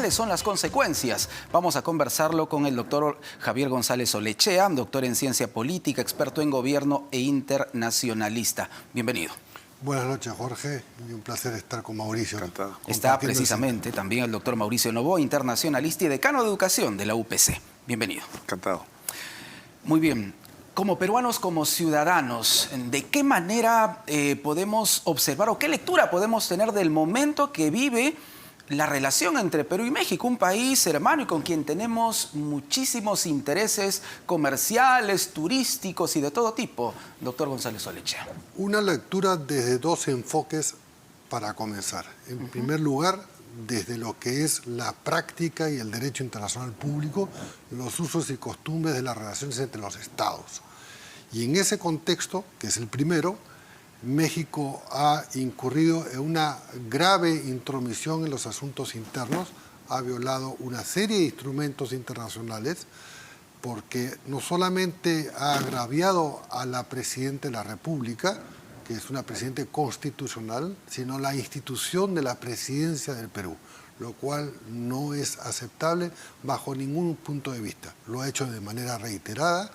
¿Cuáles son las consecuencias? Vamos a conversarlo con el doctor Javier González Olechea, doctor en ciencia política, experto en gobierno e internacionalista. Bienvenido. Buenas noches, Jorge, y un placer estar con Mauricio. Encantado. Está precisamente también el doctor Mauricio Novoa, internacionalista y decano de educación de la UPC. Bienvenido. Encantado. Muy bien. Como peruanos, como ciudadanos, ¿de qué manera podemos observar o qué lectura podemos tener del momento que vive la relación entre Perú y México, un país hermano y con quien tenemos muchísimos intereses comerciales, turísticos y de todo tipo? Doctor González Olechea. Una lectura desde dos enfoques para comenzar. En primer lugar, desde lo que es la práctica y el derecho internacional público, los usos y costumbres de las relaciones entre los estados. Y en ese contexto, que es el primero, México ha incurrido en una grave intromisión en los asuntos internos, ha violado una serie de instrumentos internacionales, porque no solamente ha agraviado a la Presidenta de la República, que es una presidenta constitucional, sino la institución de la presidencia del Perú, lo cual no es aceptable bajo ningún punto de vista. Lo ha hecho de manera reiterada.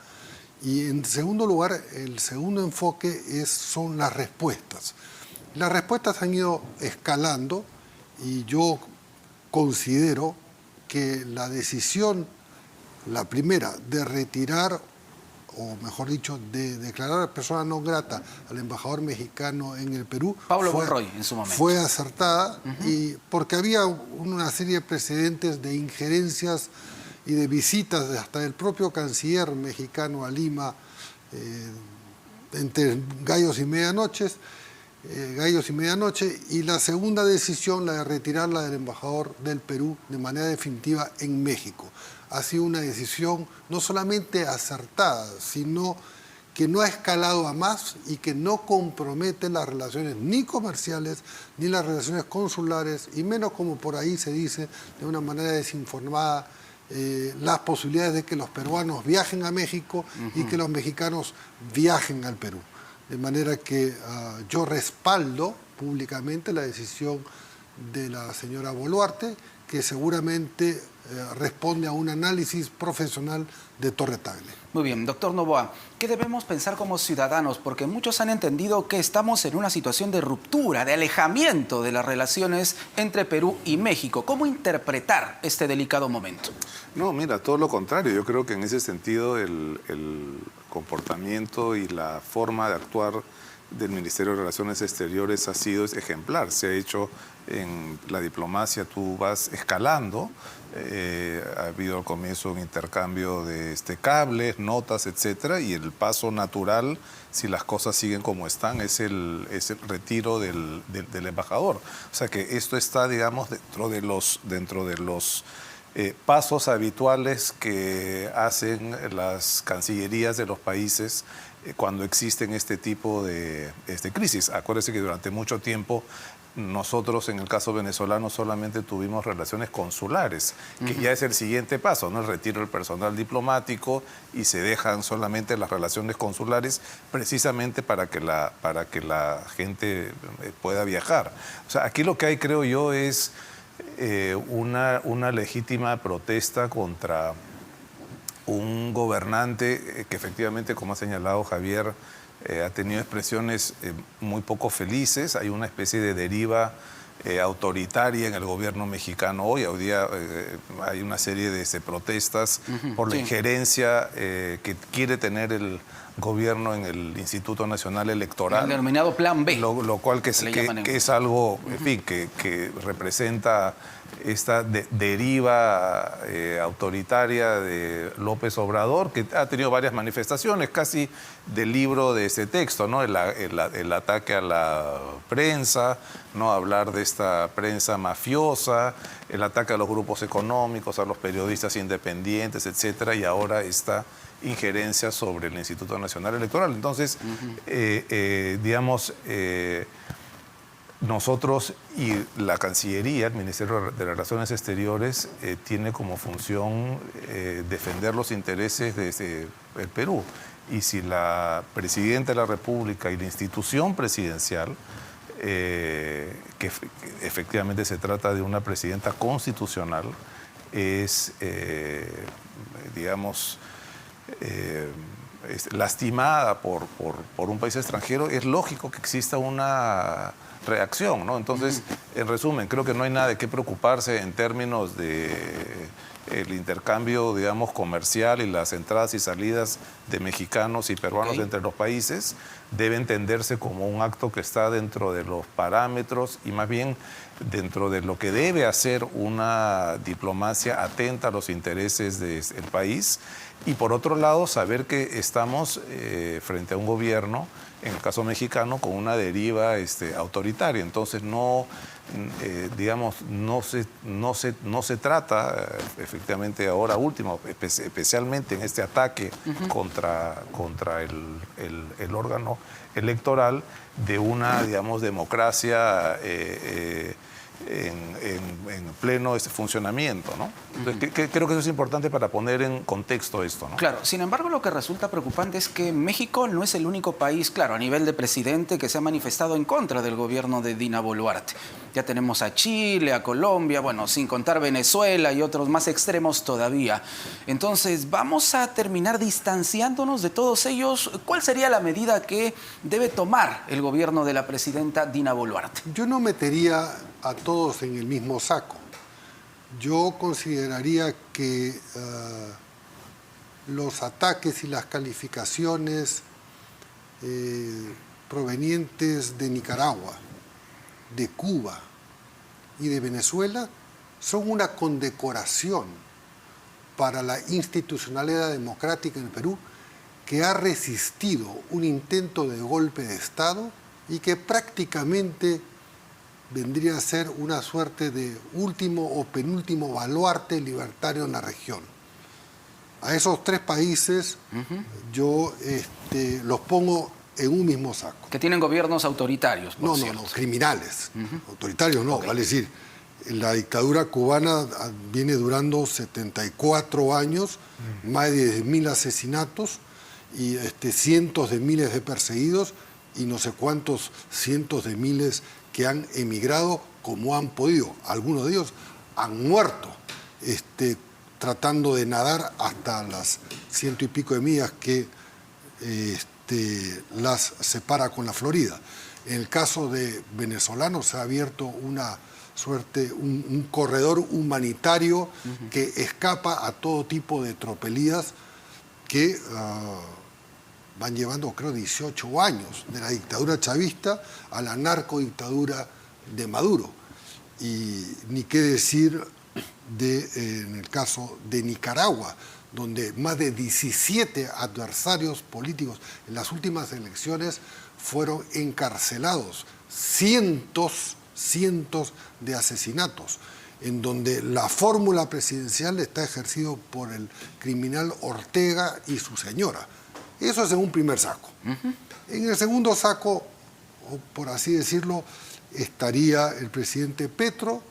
Y en segundo lugar, el segundo enfoque son las respuestas. Las respuestas han ido escalando y yo considero que la decisión, la primera, de retirar, o mejor dicho, de declarar persona no grata al embajador mexicano en el Perú, Pablo Monroy, en su momento, fue acertada, y porque había una serie de precedentes de injerencias y de visitas hasta del propio canciller mexicano a Lima entre gallos y medianoche, y la segunda decisión, la de retirarla del embajador del Perú de manera definitiva en México. Ha sido una decisión no solamente acertada, sino que no ha escalado a más y que no compromete las relaciones ni comerciales ni las relaciones consulares, y menos, como por ahí se dice de una manera desinformada, las posibilidades de que los peruanos viajen a México y que los mexicanos viajen al Perú. De manera que yo respaldo públicamente la decisión de la señora Boluarte, que seguramente responde a un análisis profesional de Torre Tagle. Muy bien, doctor Novoa, ¿qué debemos pensar como ciudadanos? Porque muchos han entendido que estamos en una situación de ruptura, de alejamiento de las relaciones entre Perú y México. ¿Cómo interpretar este delicado momento? No, mira, todo lo contrario. Yo creo que en ese sentido el comportamiento y la forma de actuar del Ministerio de Relaciones Exteriores ha sido ejemplar. Se ha hecho en la diplomacia, tú vas escalando. Ha habido al comienzo un intercambio de cables, notas, etcétera, y el paso natural, si las cosas siguen como están, es el retiro del embajador. O sea que esto está, digamos, dentro de los pasos habituales que hacen las cancillerías de los países cuando existen este tipo de crisis. Acuérdense que durante mucho tiempo nosotros, en el caso venezolano, solamente tuvimos relaciones consulares, que ya es el siguiente paso, ¿no? El retiro del personal diplomático, y se dejan solamente las relaciones consulares precisamente para que la gente pueda viajar. O sea, aquí lo que hay, creo yo, es una legítima protesta contra un gobernante que efectivamente, como ha señalado Javier, ha tenido expresiones muy poco felices. Hay una especie de deriva autoritaria en el gobierno mexicano hoy. Hoy día hay una serie de protestas por la injerencia que quiere tener el gobierno en el Instituto Nacional Electoral. El denominado Plan B. Lo cual que es algo, en fin, que representa esta deriva autoritaria de López Obrador, que ha tenido varias manifestaciones, casi del libro de ese texto, ¿no? El ataque a la prensa, ¿no? Hablar de esta prensa mafiosa, el ataque a los grupos económicos, a los periodistas independientes, etcétera, y ahora esta injerencia sobre el Instituto Nacional Electoral. Entonces, digamos, nosotros y la Cancillería, el Ministerio de Relaciones Exteriores, tiene como función defender los intereses de el Perú. Y si la Presidenta de la República y la institución presidencial que efectivamente se trata de una presidenta constitucional, es, digamos, lastimada por un país extranjero, es lógico que exista una reacción, ¿no? Entonces, en resumen, creo que no hay nada de qué preocuparse en términos de el intercambio, digamos, comercial y las entradas y salidas de mexicanos y peruanos entre los países. Debe entenderse como un acto que está dentro de los parámetros y más bien dentro de lo que debe hacer una diplomacia atenta a los intereses del país. Y por otro lado, saber que estamos frente a un gobierno, en el caso mexicano, con una deriva autoritaria. Entonces, no, digamos, no se trata, efectivamente, ahora último, especialmente en este ataque contra el órgano electoral, de una, digamos, democracia en pleno funcionamiento, ¿no? Entonces, creo que eso es importante para poner en contexto esto, ¿no? Claro, sin embargo, lo que resulta preocupante es que México no es el único país, claro, a nivel de presidente, que se ha manifestado en contra del gobierno de Dina Boluarte. Ya tenemos a Chile, a Colombia, bueno, sin contar Venezuela y otros más extremos todavía. Entonces, ¿vamos a terminar distanciándonos de todos ellos? ¿Cuál sería la medida que debe tomar el gobierno de la presidenta Dina Boluarte? Yo no metería a todos en el mismo saco. Yo consideraría que los ataques y las calificaciones provenientes de Nicaragua, de Cuba y de Venezuela son una condecoración para la institucionalidad democrática en el Perú, que ha resistido un intento de golpe de Estado y que prácticamente vendría a ser una suerte de último o penúltimo baluarte libertario en la región. A esos tres países yo los pongo en un mismo saco. Que tienen gobiernos autoritarios, por No, cierto. criminales. Autoritarios no, vale decir, la dictadura cubana viene durando 74 años, más de 10.000 asesinatos y cientos de miles de perseguidos y no sé cuántos cientos de miles que han emigrado como han podido. Algunos de ellos han muerto tratando de nadar hasta las 100 y pico de millas que las separa con la Florida. En el caso de venezolanos se ha abierto una suerte, un corredor humanitario que escapa a todo tipo de tropelías que van llevando, creo, 18 años de la dictadura chavista a la narcodictadura de Maduro. Y ni qué decir en el caso de Nicaragua, donde más de 17 adversarios políticos en las últimas elecciones fueron encarcelados, cientos de asesinatos, en donde la fórmula presidencial está ejercida por el criminal Ortega y su señora. Eso es en un primer saco. En el segundo saco, o por así decirlo, estaría el presidente Petro,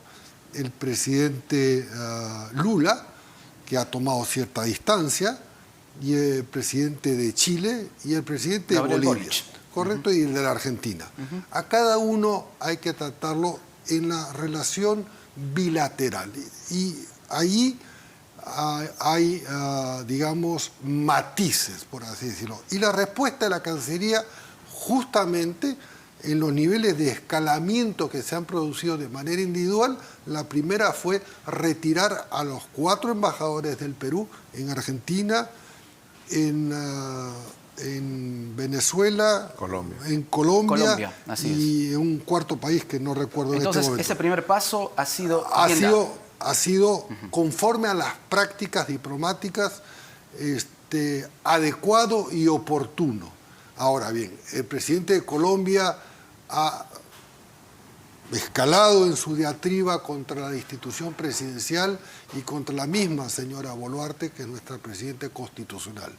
el presidente Lula, que ha tomado cierta distancia, y el presidente de Chile y el presidente de Bolivia. Boric. Correcto, y el de la Argentina. A cada uno hay que tratarlo en la relación bilateral. Y ahí hay, digamos, matices, por así decirlo. Y la respuesta de la Cancillería, justamente en los niveles de escalamiento que se han producido de manera individual, la primera fue retirar a los 4 embajadores del Perú en Argentina, en Venezuela, en Colombia y en un cuarto país que no recuerdo. Entonces, en este momento. ese primer paso ha sido conforme a las prácticas diplomáticas adecuado y oportuno. Ahora bien, el presidente de Colombia ha escalado en su diatriba contra la institución presidencial y contra la misma señora Boluarte, que es nuestra presidenta constitucional.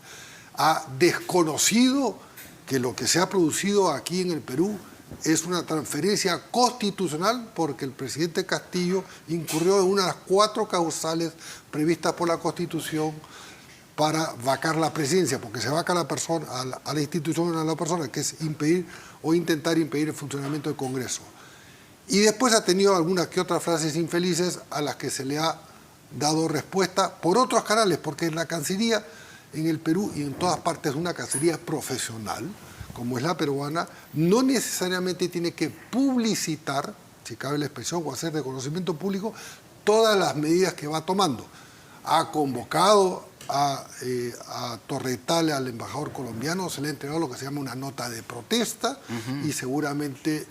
Ha desconocido que lo que se ha producido aquí en el Perú es una transferencia constitucional, porque el presidente Castillo incurrió en una de las 4 causales previstas por la Constitución para vacar la presidencia, porque se vaca a la persona, a la institución, a la persona, que es impedir o intentar impedir el funcionamiento del Congreso. Y después ha tenido algunas que otras frases infelices a las que se le ha dado respuesta por otros canales, porque la Cancillería en el Perú y en todas partes una Cancillería profesional, como es la peruana, no necesariamente tiene que publicitar, si cabe la expresión, o hacer reconocimiento público, todas las medidas que va tomando. Ha convocado a Torretale, al embajador colombiano, se le ha entregado lo que se llama una nota de protesta y seguramente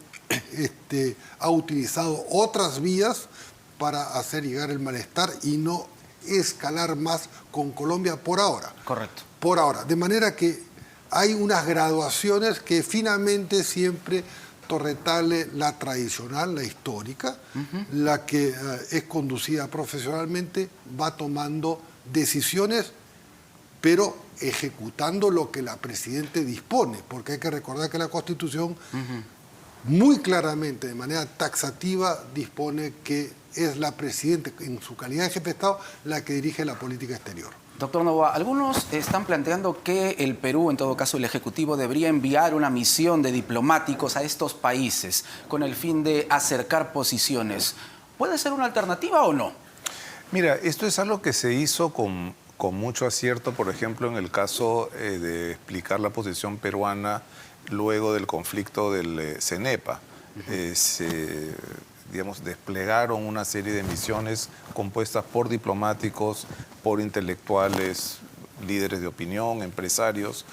ha utilizado otras vías para hacer llegar el malestar y no escalar más con Colombia por ahora. Correcto. Por ahora. De manera que hay unas graduaciones que finalmente siempre Torretale, la tradicional, la histórica, la que es conducida profesionalmente, va tomando decisiones, pero ejecutando lo que la Presidenta dispone, porque hay que recordar que la Constitución muy claramente, de manera taxativa, dispone que es la Presidenta, en su calidad de jefe de Estado, la que dirige la política exterior. Doctor Noboa, algunos están planteando que el Perú, en todo caso el Ejecutivo, debería enviar una misión de diplomáticos a estos países con el fin de acercar posiciones. ¿Puede ser una alternativa o no? Mira, esto es algo que se hizo con mucho acierto, por ejemplo, en el caso de explicar la posición peruana luego del conflicto del CENEPA. Digamos, desplegaron una serie de misiones compuestas por diplomáticos, por intelectuales, líderes de opinión, empresarios,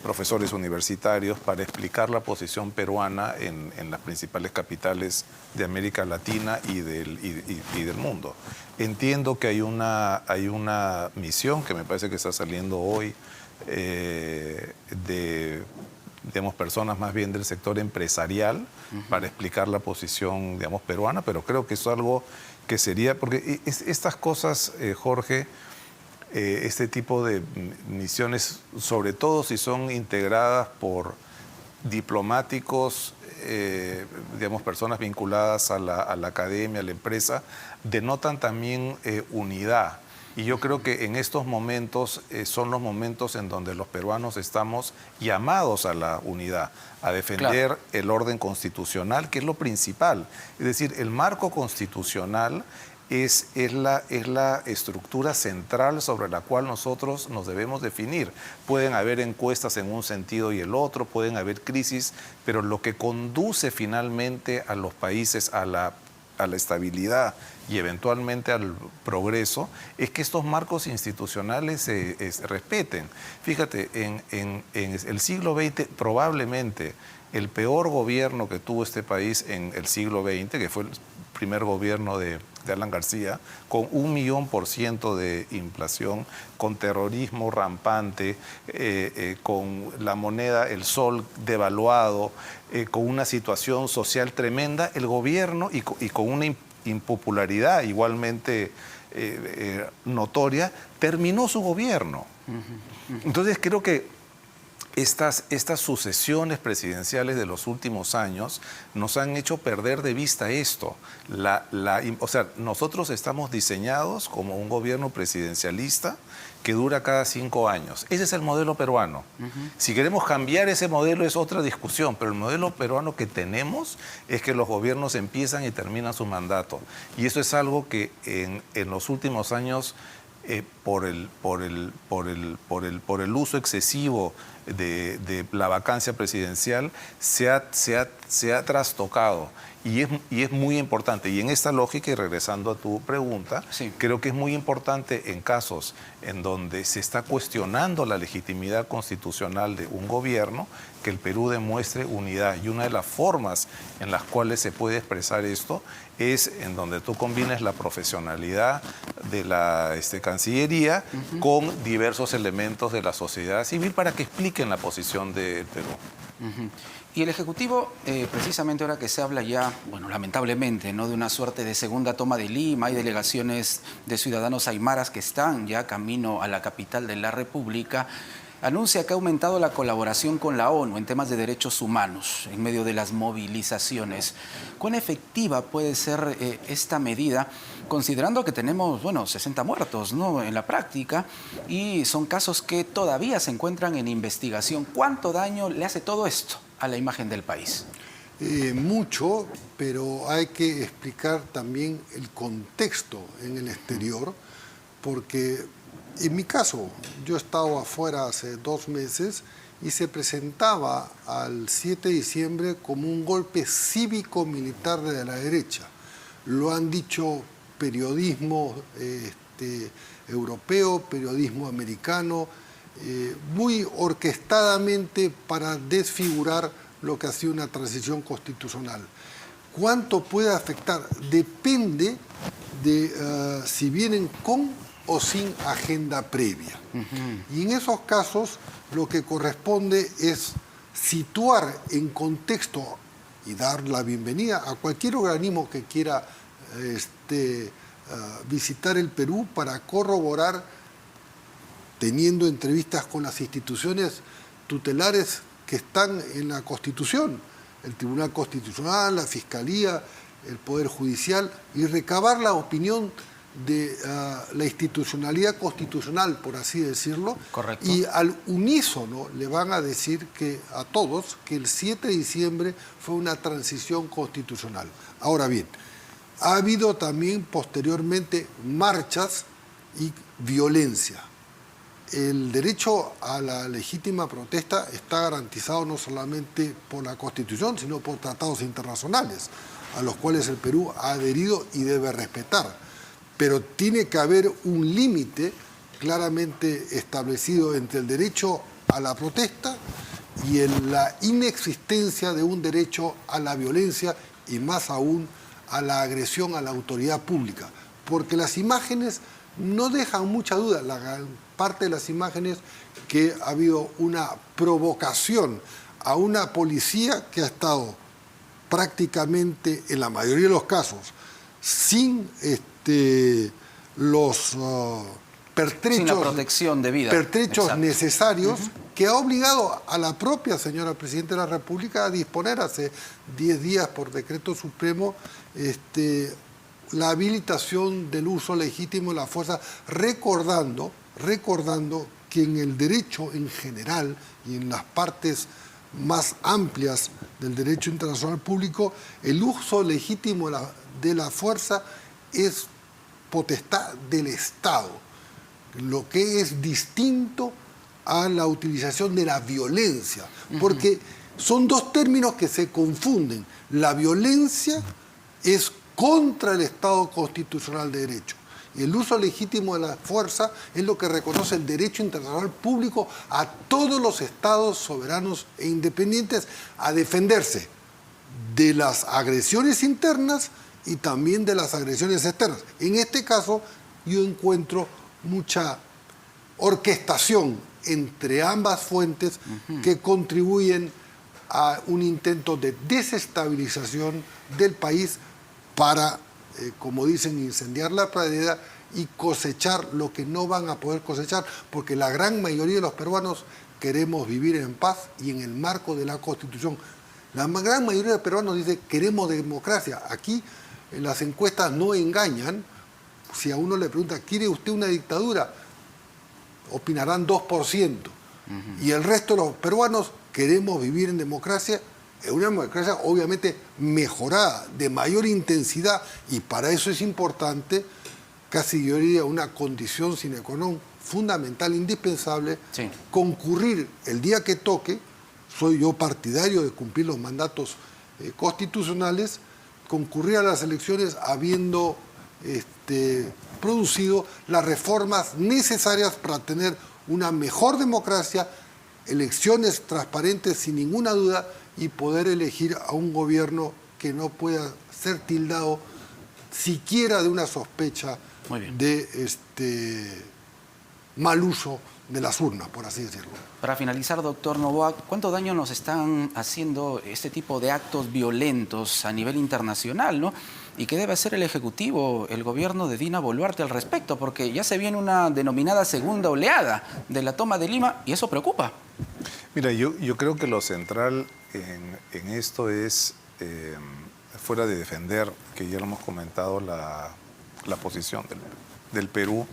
profesores universitarios, para explicar la posición peruana en las principales capitales de América Latina y del mundo. Entiendo que hay una misión que me parece que está saliendo hoy digamos, personas más bien del sector empresarial para explicar la posición, digamos, peruana, pero creo que es algo que sería, porque estas cosas, Jorge, este tipo de misiones, sobre todo si son integradas por diplomáticos, digamos, personas vinculadas a la academia, a la empresa, denotan también unidad. Y yo creo que en estos momentos son los momentos en donde los peruanos estamos llamados a la unidad, a defender el orden constitucional, que es lo principal. Es decir, el marco constitucional es la estructura central sobre la cual nosotros nos debemos definir. Pueden haber encuestas en un sentido y el otro, pueden haber crisis, pero lo que conduce finalmente a los países a la estabilidad y eventualmente al progreso, es que estos marcos institucionales se respeten. Fíjate, en el siglo XX, probablemente el peor gobierno que tuvo este país en el siglo XX, que fue el primer gobierno de Alan García, con 1.000.000% de inflación, con terrorismo rampante, con la moneda, el sol devaluado, con una situación social tremenda, el gobierno y con una impopularidad igualmente notoria, terminó su gobierno. Entonces creo que estas sucesiones presidenciales de los últimos años nos han hecho perder de vista esto. O sea, nosotros estamos diseñados como un gobierno presidencialista que dura cada 5 años. Ese es el modelo peruano. Si queremos cambiar ese modelo es otra discusión, pero el modelo peruano que tenemos es que los gobiernos empiezan y terminan su mandato. Y eso es algo que en los últimos años, por el uso excesivo de la vacancia presidencial, se ha trastocado. Y es muy importante. Y en esta lógica, y regresando a tu pregunta, creo que es muy importante en casos en donde se está cuestionando la legitimidad constitucional de un gobierno, que el Perú demuestre unidad. Y una de las formas en las cuales se puede expresar esto es en donde tú combines la profesionalidad de la Cancillería con diversos elementos de la sociedad civil para que expliquen la posición del Perú. Y el Ejecutivo, precisamente ahora que se habla ya, bueno, lamentablemente, ¿no?, de una suerte de segunda toma de Lima, hay delegaciones de ciudadanos aymaras que están ya camino a la capital de la República. anuncia que ha aumentado la colaboración con la ONU en temas de derechos humanos en medio de las movilizaciones. ¿Cuán efectiva puede ser esta medida, considerando que tenemos, 60 muertos, ¿no?, en la práctica, y son casos que todavía se encuentran en investigación? ¿Cuánto daño le hace todo esto a la imagen del país? Mucho, pero hay que explicar también el contexto en el exterior, porque en mi caso, yo he estado afuera hace 2 meses y se presentaba al 7 de diciembre como un golpe cívico-militar de la derecha. Lo han dicho periodismo europeo, periodismo americano, muy orquestadamente para desfigurar lo que ha sido una transición constitucional. ¿Cuánto puede afectar? Depende de si vienen con o sin agenda previa. Y en esos casos lo que corresponde es situar en contexto y dar la bienvenida a cualquier organismo que quiera visitar el Perú para corroborar, teniendo entrevistas con las instituciones tutelares que están en la Constitución, el Tribunal Constitucional, la Fiscalía, el Poder Judicial, y recabar la opinión de la institucionalidad constitucional, por así decirlo. Correcto. Y al unísono le van a decir a todos que el 7 de diciembre fue una transición constitucional. Ahora bien, ha habido también posteriormente marchas y violencia. El derecho a la legítima protesta está garantizado no solamente por la Constitución, sino por tratados internacionales, a los cuales el Perú ha adherido y debe respetar. Pero tiene que haber un límite claramente establecido entre el derecho a la protesta y la inexistencia de un derecho a la violencia y más aún a la agresión a la autoridad pública. Porque las imágenes no dejan mucha duda, la gran parte de las imágenes, que ha habido una provocación a una policía que ha estado prácticamente, en la mayoría de los casos, sin los pertrechos, sin la protección debida, necesarios, que ha obligado a la propia señora Presidenta de la República a disponer hace 10 días por decreto supremo la habilitación del uso legítimo de la fuerza, recordando que en el derecho en general y en las partes más amplias del derecho internacional público, el uso legítimo de la fuerza es potestad del Estado, lo que es distinto a la utilización de la violencia, porque son dos términos que se confunden. La violencia es contra el Estado constitucional de derecho. Y el uso legítimo de la fuerza es lo que reconoce el derecho internacional público a todos los estados soberanos e independientes a defenderse de las agresiones internas y también de las agresiones externas. En este caso, yo encuentro mucha orquestación entre ambas fuentes que contribuyen a un intento de desestabilización del país para, como dicen, incendiar la pradera y cosechar lo que no van a poder cosechar, porque la gran mayoría de los peruanos queremos vivir en paz y en el marco de la Constitución. La gran mayoría de peruanos dice queremos democracia. Aquí las encuestas no engañan. Si a uno le pregunta, ¿quiere usted una dictadura?, opinarán 2%. Y el resto de los peruanos queremos vivir en democracia, en una democracia obviamente mejorada, de mayor intensidad, y para eso es importante, casi yo diría una condición sine qua non, fundamental, indispensable, concurrir el día que toque. Soy yo partidario de cumplir los mandatos constitucionales, concurrir a las elecciones habiendo producido las reformas necesarias para tener una mejor democracia, elecciones transparentes sin ninguna duda y poder elegir a un gobierno que no pueda ser tildado siquiera de una sospecha de mal uso de las urnas, por así decirlo. Para finalizar, doctor Noboa, ¿cuánto daño nos están haciendo este tipo de actos violentos a nivel internacional, ¿no? ¿Y qué debe hacer el Ejecutivo, el gobierno de Dina Boluarte al respecto? Porque ya se viene una denominada segunda oleada de la toma de Lima y eso preocupa. Mira, yo creo que lo central en esto es, fuera de defender, que ya lo hemos comentado, la posición del Perú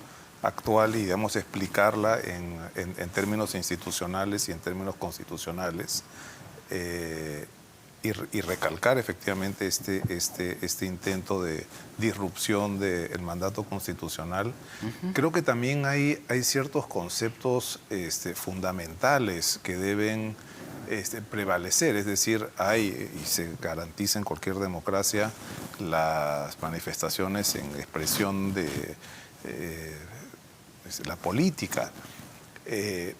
actual y, digamos, explicarla en términos institucionales y en términos constitucionales, y recalcar efectivamente este intento de disrupción del mandato constitucional. Creo que también hay ciertos conceptos fundamentales que deben prevalecer, es decir, y se garantiza en cualquier democracia las manifestaciones en expresión de la política.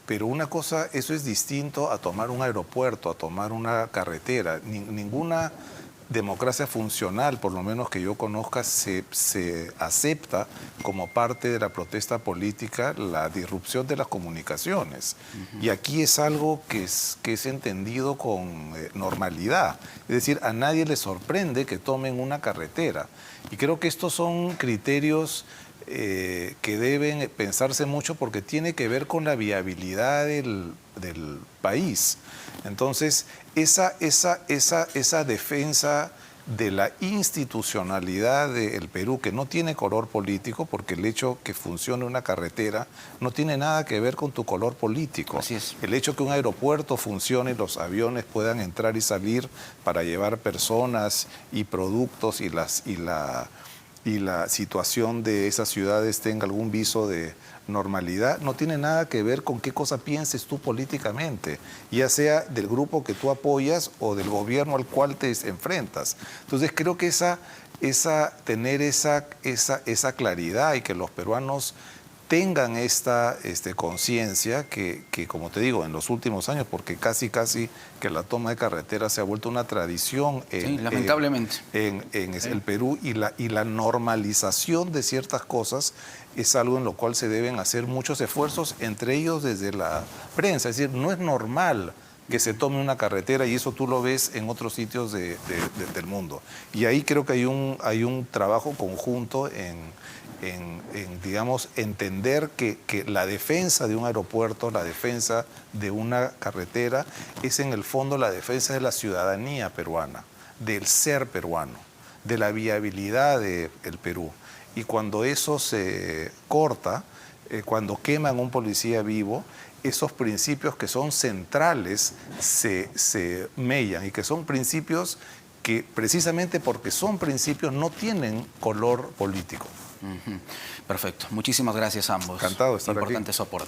Pero una cosa, eso es distinto a tomar un aeropuerto, a tomar una carretera. Ninguna democracia funcional, por lo menos que yo conozca, se acepta como parte de la protesta política la disrupción de las comunicaciones. Y aquí es algo que es entendido con normalidad. Es decir, a nadie le sorprende que tomen una carretera. Y creo que estos son criterios que deben pensarse mucho porque tiene que ver con la viabilidad del país. Entonces, esa defensa de la institucionalidad del Perú, que no tiene color político, porque el hecho que funcione una carretera no tiene nada que ver con tu color político. Así es. El hecho que un aeropuerto funcione y los aviones puedan entrar y salir para llevar personas y productos y la situación de esas ciudades tenga algún viso de normalidad, no tiene nada que ver con qué cosa pienses tú políticamente, ya sea del grupo que tú apoyas o del gobierno al cual te enfrentas. Entonces creo que tener esa claridad y que los peruanos tengan esta conciencia que, como te digo, en los últimos años, porque casi que la toma de carretera se ha vuelto una tradición lamentablemente. en el Perú, y la normalización de ciertas cosas es algo en lo cual se deben hacer muchos esfuerzos, entre ellos desde la prensa. Es decir, no es normal que se tome una carretera, y eso tú lo ves en otros sitios del mundo. Y ahí creo que hay un trabajo conjunto en digamos, entender que la defensa de un aeropuerto, la defensa de una carretera, es en el fondo la defensa de la ciudadanía peruana, del ser peruano, de la viabilidad del Perú. Y cuando eso se corta, cuando queman un policía vivo, esos principios que son centrales se mellan, y que son principios que, precisamente porque son principios, no tienen color político. Perfecto. Muchísimas gracias a ambos. Encantado de estar aquí. Importante soporte.